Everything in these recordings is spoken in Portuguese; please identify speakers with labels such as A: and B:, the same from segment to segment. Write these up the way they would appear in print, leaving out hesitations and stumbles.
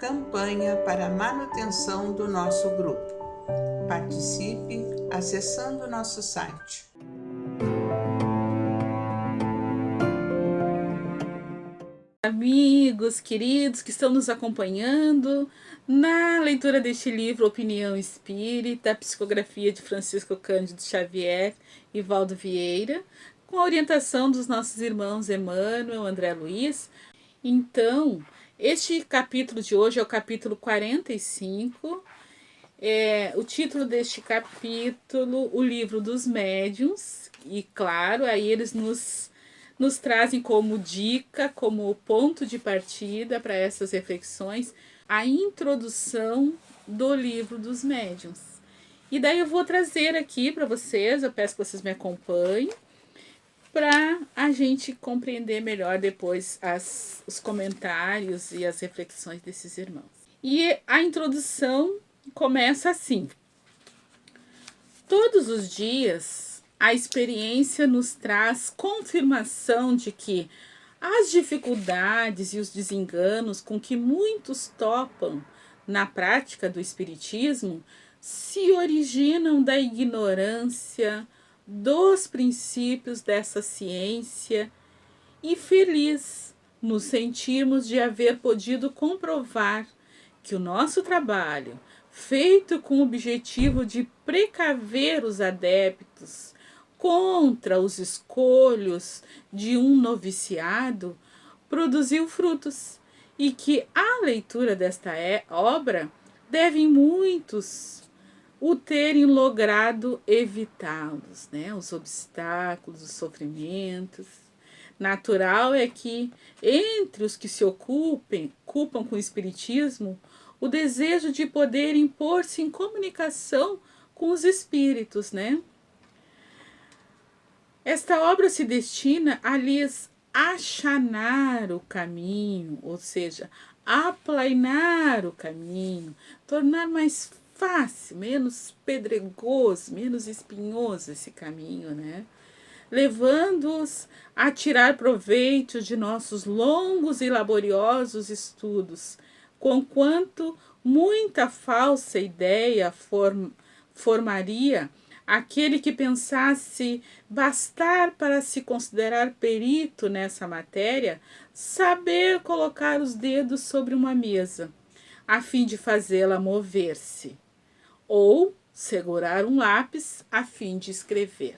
A: campanha para a manutenção do nosso grupo. Participe acessando nosso site.
B: Amigos queridos que estão nos acompanhando na leitura deste livro Opinião Espírita, psicografia de Francisco Cândido Xavier e Valdo Vieira, com a orientação dos nossos irmãos Emmanuel, André Luiz. Então, este capítulo de hoje é o capítulo 45. O título deste capítulo, O Livro dos Médiuns, e claro, aí eles nos trazem como dica, como ponto de partida para essas reflexões, a introdução do Livro dos Médiuns. E daí eu vou trazer aqui para vocês, eu peço que vocês me acompanhem, para a gente compreender melhor depois os comentários e as reflexões desses irmãos. E a introdução começa assim: todos os dias a experiência nos traz confirmação de que as dificuldades e os desenganos com que muitos topam na prática do espiritismo se originam da ignorância dos princípios dessa ciência, e feliz nos sentimos de haver podido comprovar que o nosso trabalho, feito com o objetivo de precaver os adeptos contra os escolhos de um noviciado, produziu frutos, e que a leitura desta obra devem muitos o terem logrado evitá-los, né? Os obstáculos, os sofrimentos. Natural é que, entre os que se ocupam com o espiritismo, o desejo de poderem pôr-se em comunicação com os espíritos, né? Esta obra se destina a lhes achanar o caminho, ou seja, aplainar o caminho, tornar mais fácil, menos pedregoso, menos espinhoso esse caminho, né? Levando-os a tirar proveito de nossos longos e laboriosos estudos, conquanto muita falsa ideia formaria aquele que pensasse bastar para se considerar perito nessa matéria saber colocar os dedos sobre uma mesa, a fim de fazê-la mover-se, ou segurar um lápis a fim de escrever.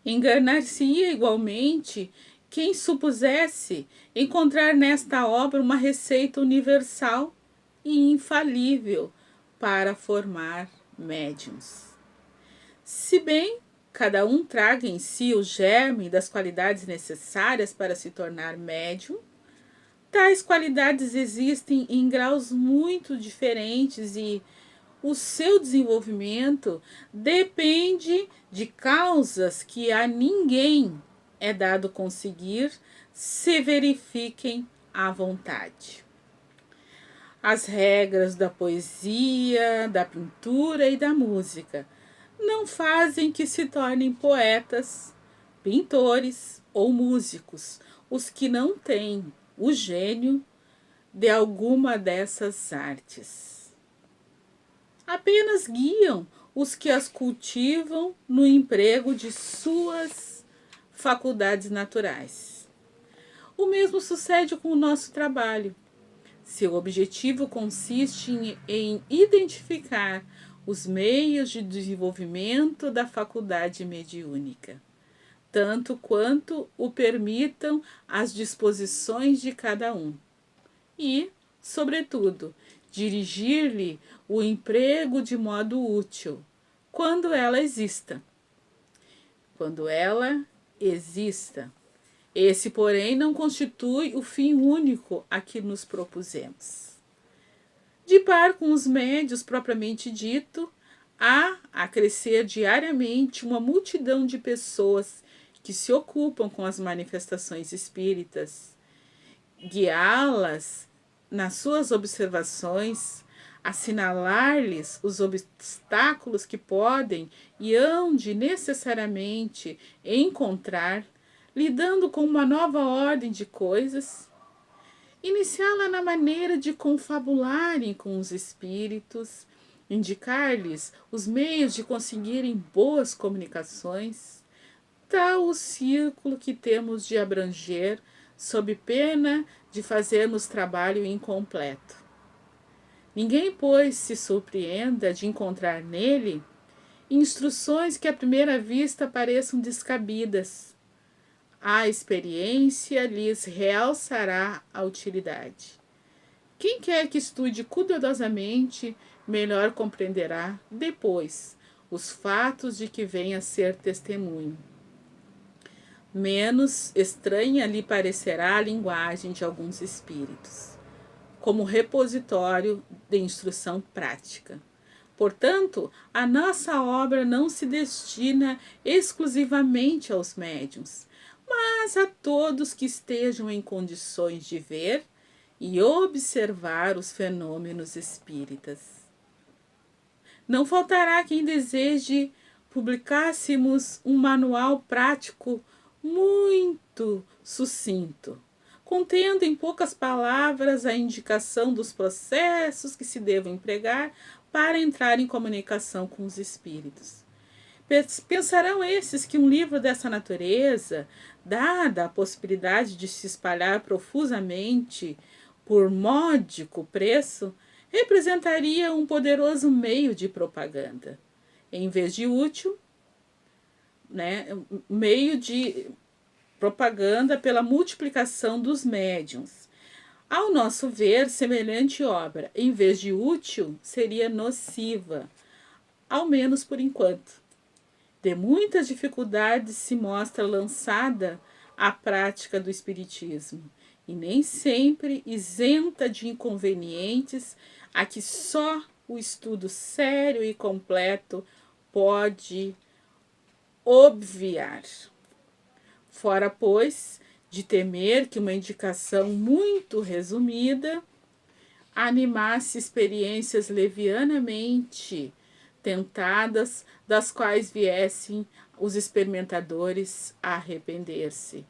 B: Enganar-se-ia igualmente quem supusesse encontrar nesta obra uma receita universal e infalível para formar médiuns. Se bem cada um traga em si o germe das qualidades necessárias para se tornar médium, tais qualidades existem em graus muito diferentes e o seu desenvolvimento depende de causas que a ninguém é dado conseguir se verifiquem à vontade. As regras da poesia, da pintura e da música não fazem que se tornem poetas, pintores ou músicos os que não têm o gênio de alguma dessas artes. Apenas guiam os que as cultivam no emprego de suas faculdades naturais. O mesmo sucede com o nosso trabalho. Seu objetivo consiste em identificar os meios de desenvolvimento da faculdade mediúnica, tanto quanto o permitam as disposições de cada um, e, sobretudo, dirigir-lhe o emprego de modo útil, quando ela exista. Quando ela exista. Esse, porém, não constitui o fim único a que nos propusemos. De par com os médios propriamente dito, há a crescer diariamente uma multidão de pessoas que se ocupam com as manifestações espíritas, guiá-las nas suas observações, assinalar-lhes os obstáculos que podem e hão de necessariamente encontrar, lidando com uma nova ordem de coisas, iniciá-la na maneira de confabularem com os espíritos, indicar-lhes os meios de conseguirem boas comunicações, tal o círculo que temos de abranger, sob pena de fazermos trabalho incompleto. Ninguém, pois, se surpreenda de encontrar nele instruções que à primeira vista pareçam descabidas. A experiência lhes realçará a utilidade. Quem quer que estude cuidadosamente, melhor compreenderá, depois, os fatos de que vem a ser testemunho. Menos estranha lhe parecerá a linguagem de alguns espíritos, como repositório de instrução prática. Portanto, a nossa obra não se destina exclusivamente aos médiuns, mas a todos que estejam em condições de ver e observar os fenômenos espíritas. Não faltará quem deseje publicássemos um manual prático muito sucinto, contendo em poucas palavras a indicação dos processos que se devam empregar para entrar em comunicação com os espíritos. Pensarão esses que um livro dessa natureza, dada a possibilidade de se espalhar profusamente por módico preço, representaria um poderoso meio de propaganda, em vez de útil, meio de propaganda pela multiplicação dos médiuns. Ao nosso ver, semelhante obra, em vez de útil, seria nociva, ao menos por enquanto. De muitas dificuldades se mostra lançada a prática do espiritismo, e nem sempre isenta de inconvenientes a que só o estudo sério e completo pode obviar. Fora, pois, de temer que uma indicação muito resumida animasse experiências levianamente tentadas, das quais viessem os experimentadores a arrepender-se.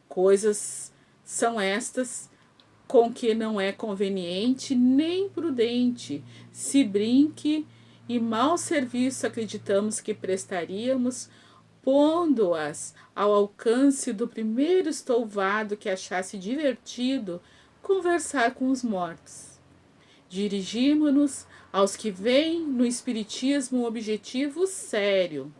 B: Coisas são estas com que não é conveniente nem prudente se brinque, e mau serviço acreditamos que prestaríamos pondo-as ao alcance do primeiro estouvado que achasse divertido conversar com os mortos. Dirigimo-nos aos que veem no espiritismo um objetivo sério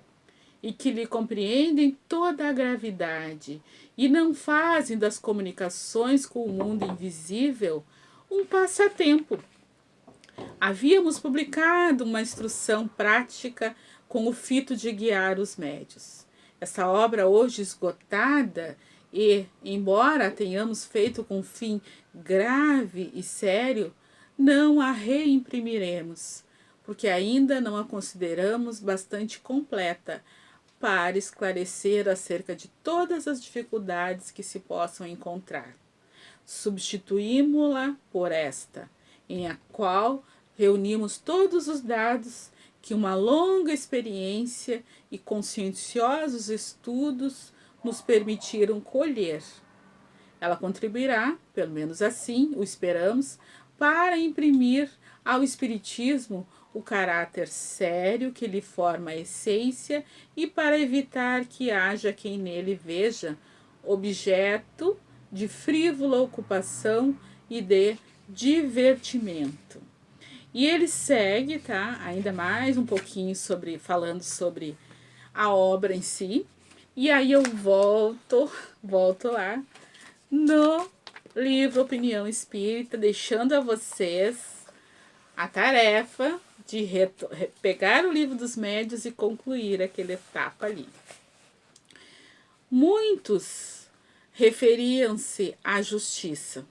B: e que lhe compreendem toda a gravidade e não fazem das comunicações com o mundo invisível um passatempo. Havíamos publicado uma instrução prática com o fito de guiar os médios. Essa obra, hoje esgotada, e, embora a tenhamos feito com fim grave e sério, não a reimprimiremos, porque ainda não a consideramos bastante completa para esclarecer acerca de todas as dificuldades que se possam encontrar. Substituímo-la por esta, em a qual reunimos todos os dados que uma longa experiência e conscienciosos estudos nos permitiram colher. Ela contribuirá, pelo menos assim o esperamos, para imprimir ao Espiritismo o caráter sério que lhe forma a essência e para evitar que haja quem nele veja objeto de frívola ocupação e de divertimento. E ele segue, tá? Ainda mais um pouquinho falando sobre a obra em si. E aí eu volto lá no livro Opinião Espírita, deixando a vocês a tarefa de pegar o livro dos médios e concluir aquela etapa ali. Muitos referiam-se à justiça,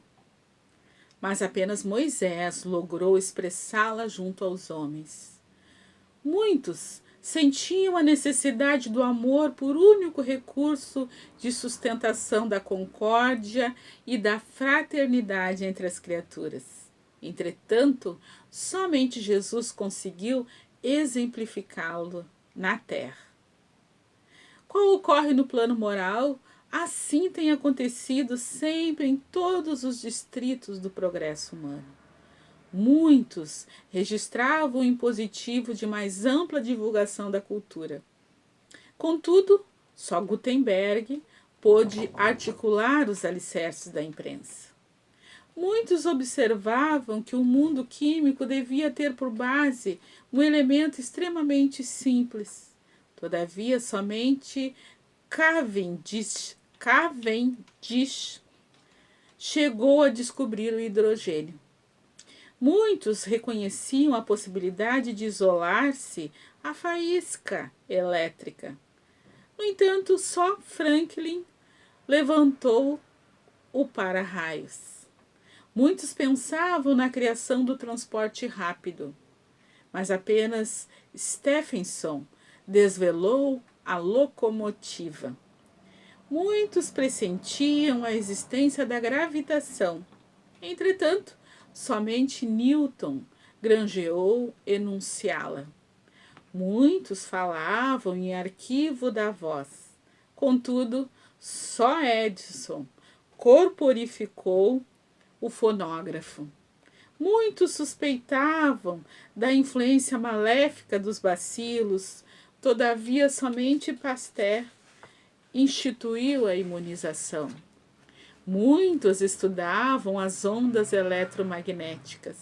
B: mas apenas Moisés logrou expressá-la junto aos homens. Muitos sentiam a necessidade do amor por único recurso de sustentação da concórdia e da fraternidade entre as criaturas. Entretanto, somente Jesus conseguiu exemplificá-lo na terra. Qual ocorre no plano moral Assim tem acontecido sempre em todos os distritos do progresso humano. Muitos registravam o impositivo de mais ampla divulgação da cultura. Contudo, só Gutenberg pôde articular os alicerces da imprensa. Muitos observavam que o mundo químico devia ter por base um elemento extremamente simples. Todavia, somente Cavendish chegou a descobrir o hidrogênio. Muitos reconheciam a possibilidade de isolar-se a faísca elétrica. No entanto, só Franklin levantou o para-raios. Muitos pensavam na criação do transporte rápido, mas apenas Stephenson desvelou a locomotiva. Muitos pressentiam a existência da gravitação. Entretanto, somente Newton granjeou enunciá-la. Muitos falavam em arquivo da voz. Contudo, só Edison corporificou o fonógrafo. Muitos suspeitavam da influência maléfica dos bacilos, todavia somente Pasteur instituiu a imunização. Muitos estudavam as ondas eletromagnéticas.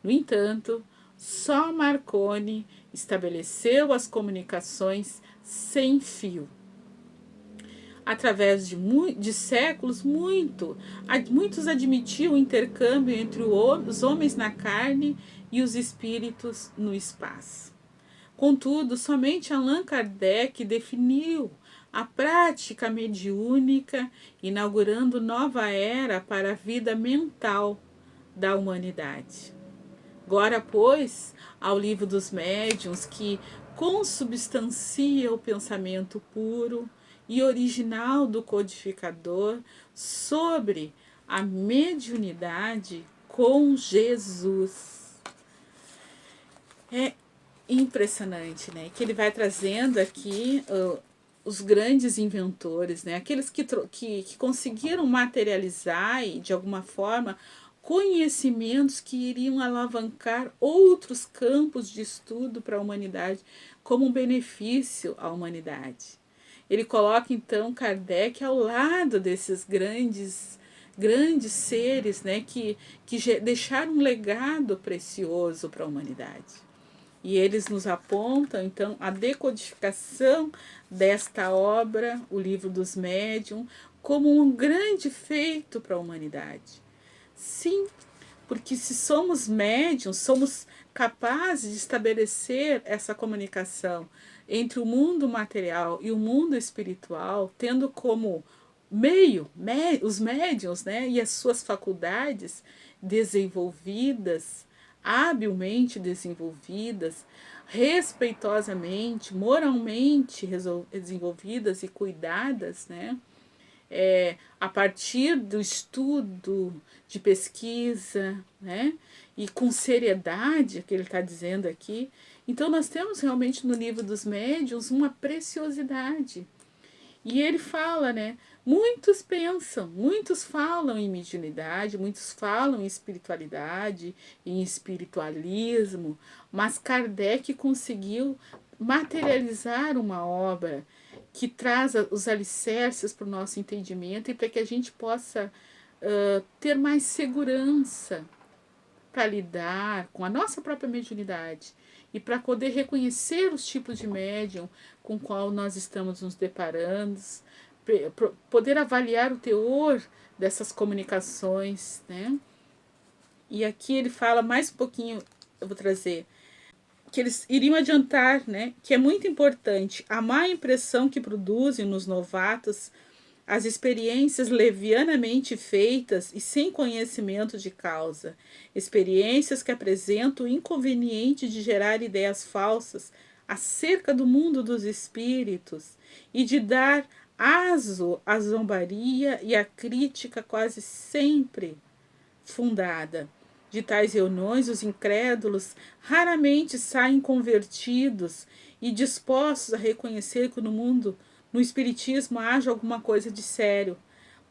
B: No entanto, só Marconi estabeleceu as comunicações sem fio. Através de séculos, muitos admitiam o intercâmbio entre os homens na carne e os espíritos no espaço. Contudo, somente Allan Kardec definiu a prática mediúnica, inaugurando nova era para a vida mental da humanidade. Agora, pois, ao livro dos médiuns, que consubstancia o pensamento puro e original do codificador sobre a mediunidade com Jesus. É impressionante, né? Que ele vai trazendo aqui os grandes inventores, né? Aqueles que conseguiram materializar e, de alguma forma, conhecimentos que iriam alavancar outros campos de estudo para a humanidade como um benefício à humanidade. Ele coloca, então, Kardec ao lado desses grandes seres, né, que deixaram um legado precioso para a humanidade. E eles nos apontam, então, a decodificação desta obra, o Livro dos Médiuns, como um grande feito para a humanidade. Sim, porque se somos médiuns, somos capazes de estabelecer essa comunicação entre o mundo material e o mundo espiritual, tendo como meio os médiuns, né, e as suas faculdades desenvolvidas, habilmente desenvolvidas, respeitosamente, moralmente desenvolvidas e cuidadas, né? A partir do estudo, de pesquisa, né? E com seriedade, que ele está dizendo aqui. Então, nós temos realmente no livro dos médiuns uma preciosidade. E ele fala, né? Muitos pensam, muitos falam em mediunidade, muitos falam em espiritualidade, em espiritualismo, mas Kardec conseguiu materializar uma obra que traz os alicerces para o nosso entendimento e para que a gente possa ter mais segurança para lidar com a nossa própria mediunidade e para poder reconhecer os tipos de médium com o qual nós estamos nos deparando, poder avaliar o teor dessas comunicações, né? E aqui ele fala mais um pouquinho, eu vou trazer, que eles iriam adiantar, né, que é muito importante a má impressão que produzem nos novatos as experiências levianamente feitas e sem conhecimento de causa, experiências que apresentam o inconveniente de gerar ideias falsas acerca do mundo dos espíritos e de dar aso à zombaria e à crítica quase sempre fundada. De tais reuniões, os incrédulos raramente saem convertidos e dispostos a reconhecer que no mundo no espiritismo haja alguma coisa de sério.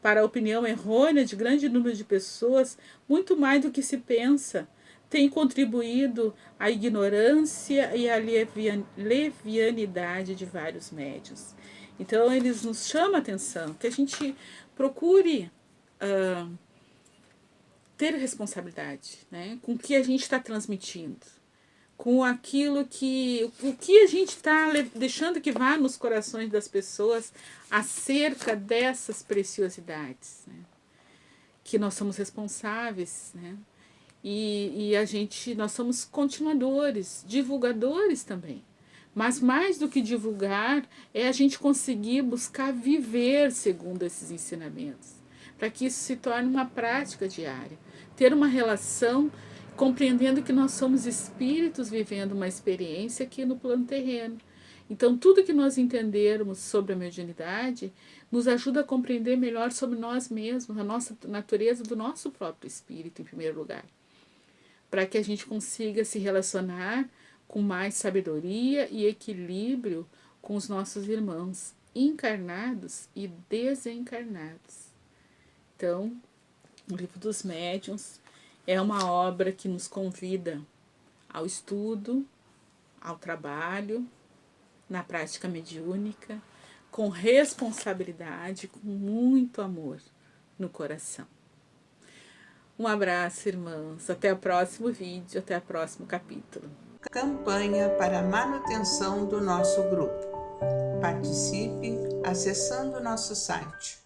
B: Para a opinião errônea de grande número de pessoas, muito mais do que se pensa, tem contribuído a ignorância e a levianidade de vários médiuns. Então, eles nos chamam a atenção, que a gente procure ter responsabilidade, né, com o que a gente está transmitindo, com aquilo o que a gente está deixando que vá nos corações das pessoas acerca dessas preciosidades, né, que nós somos responsáveis, né, e nós somos continuadores, divulgadores também. Mas mais do que divulgar, é a gente conseguir buscar viver segundo esses ensinamentos, para que isso se torne uma prática diária. Ter uma relação compreendendo que nós somos espíritos vivendo uma experiência aqui no plano terreno. Então, tudo que nós entendermos sobre a mediunidade nos ajuda a compreender melhor sobre nós mesmos, a nossa natureza do nosso próprio espírito, em primeiro lugar, para que a gente consiga se relacionar com mais sabedoria e equilíbrio com os nossos irmãos encarnados e desencarnados. Então, o Livro dos Médiuns é uma obra que nos convida ao estudo, ao trabalho, na prática mediúnica, com responsabilidade, com muito amor no coração. Um abraço, irmãos. Até o próximo vídeo, até o próximo capítulo.
A: Campanha para a manutenção do nosso grupo. Participe acessando nosso site